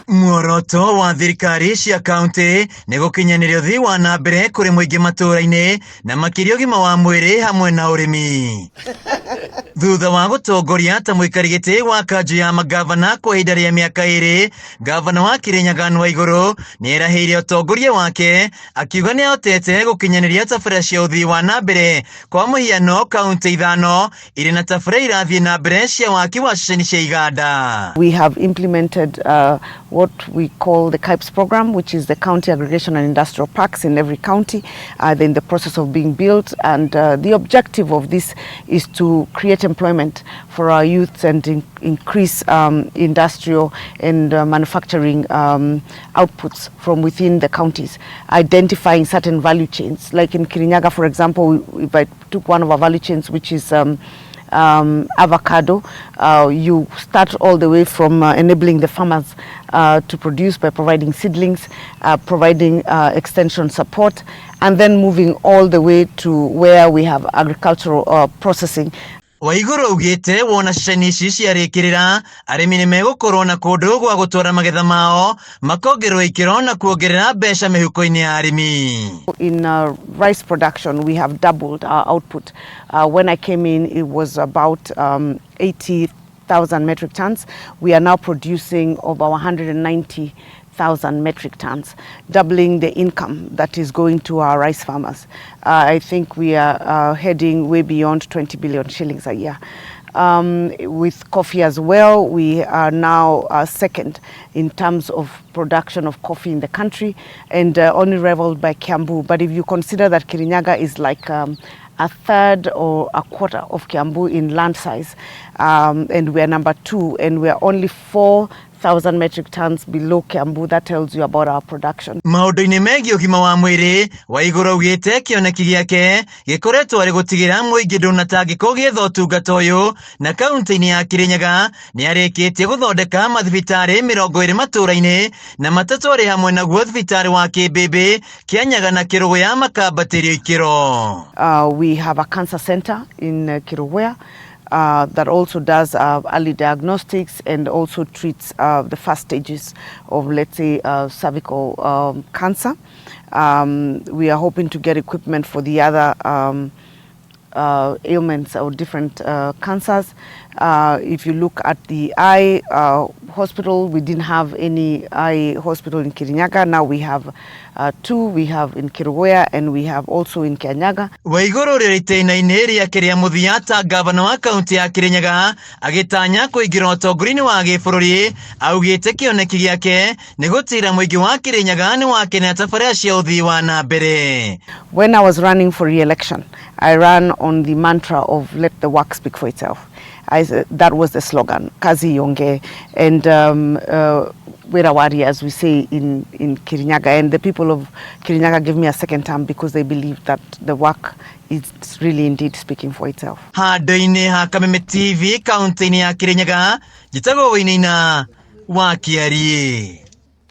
MWOROTO wa thirikari cia kaunti NIGUKINYANIRIA uthii wa na mbere kuri MUINGI matũra-inĩ na MAKIRIA UGIMA wa MWIRI hamwe na URIMI. Thutha wa gutongoria ta muikari giti wa KANJU ya MANGABANA kwa ihinda rĩa mĩaka 2, gavana wa KIRINYAGA Waiguru nĩerahĩire utongoria wake akiuga nĩahotete gukinyaniria tabarĩra cia uthii wa na mbere kwa mũhiano kaunti 5 irĩ na tabarĩra irathiĩ na mbere cia waki wa ceceni cia iganda. We have implemented what we call the KIPES program, which is the County Aggregation and Industrial Parks in every county. They're in the process of being built, and the objective of this is to create employment for our youth and increase industrial and manufacturing outputs from within the counties, identifying certain value chains. Like in KIRINYAGA, for example, if I took one of our value chains, which is avocado, you start all the way from enabling the farmers to produce by providing seedlings, providing extension support, and then moving all the way to where we have agricultural processing. Waiguru ugite wona ceceni ici ciarĩkĩrĩra arĩmi nĩmegũkorwo na kũndũ gwa gũtwara magetha mao makongerwo ikĩro na kuongerera mbeca mĩhuko-inĩ ya arĩmi. In rice production, we have doubled our output. When I came in, it was about 80,000 metric tons. We are now producing over 190,000 metric tons, doubling the income that is going to our rice farmers. I think we are heading way beyond 20 billion shillings a year. With coffee as well, we are now second in terms of production of coffee in the country, and only rivaled by Kiambu. But if you consider that KIRINYAGA is like a third or a quarter of Kiambu in land size, and we are number 2, and we are only 4,000 metric tons below Kiambu, that tells you about our production. Maũndũ-inĩ megiĩ ũgima wa mwĩrĩ, Waiguru augĩte kĩoneki gĩake gĩkoretwo arĩ gũtigĩrĩra mũingĩ ndũnatangĩkwo gĩetha ũtungata ũyũ, na kaunti-inĩ ya KIRINYAGA nĩarĩkĩtie gũthondeka mathibitarĩ 20 matũra-inĩ na 3 arĩ hamwe naguo thibitarĩ wa Kĩmbĩmbĩ, Kĩanyaga na Kĩrũgũya makambatĩrio ikĩro. We have a cancer center in Kĩrũgũya that also does early diagnostics and also treats the first stages of, let's say, cervical cancer. We are hoping to get equipment for the other ailments or different cancers. If you look at the eye hospital, we didn't have any eye hospital in KIRINYAGA. Now we have 2. We have in Kĩrũgũya and we have also in Kĩanyaga. Waiguru rĩrĩtĩna-inĩ rĩake rĩa mũthia ta gavana wa kaunti ya KIRINYAGA agĩtanya kũingĩra ũtongoria-inĩ wa gĩbũrũri, augĩte kĩoneki gĩake nĩ gũtigĩrĩra mũingĩ wa KIRINYAGA nĩ wakenera tabarĩra cia ũthii wa na mbere. When I was running for re-election, I ran on the mantra of let the work speak for itself. That was the slogan, Kazi Yonge, and Wirawari, as we say in KIRINYAGA. And the people of KIRINYAGA gave me a second term because they believe that the work is really indeed speaking for itself. Handũ-inĩ ha Kameme TV kaunti-inĩ ya KIRINYAGA, njĩtagwo Wainaina wa Kiari.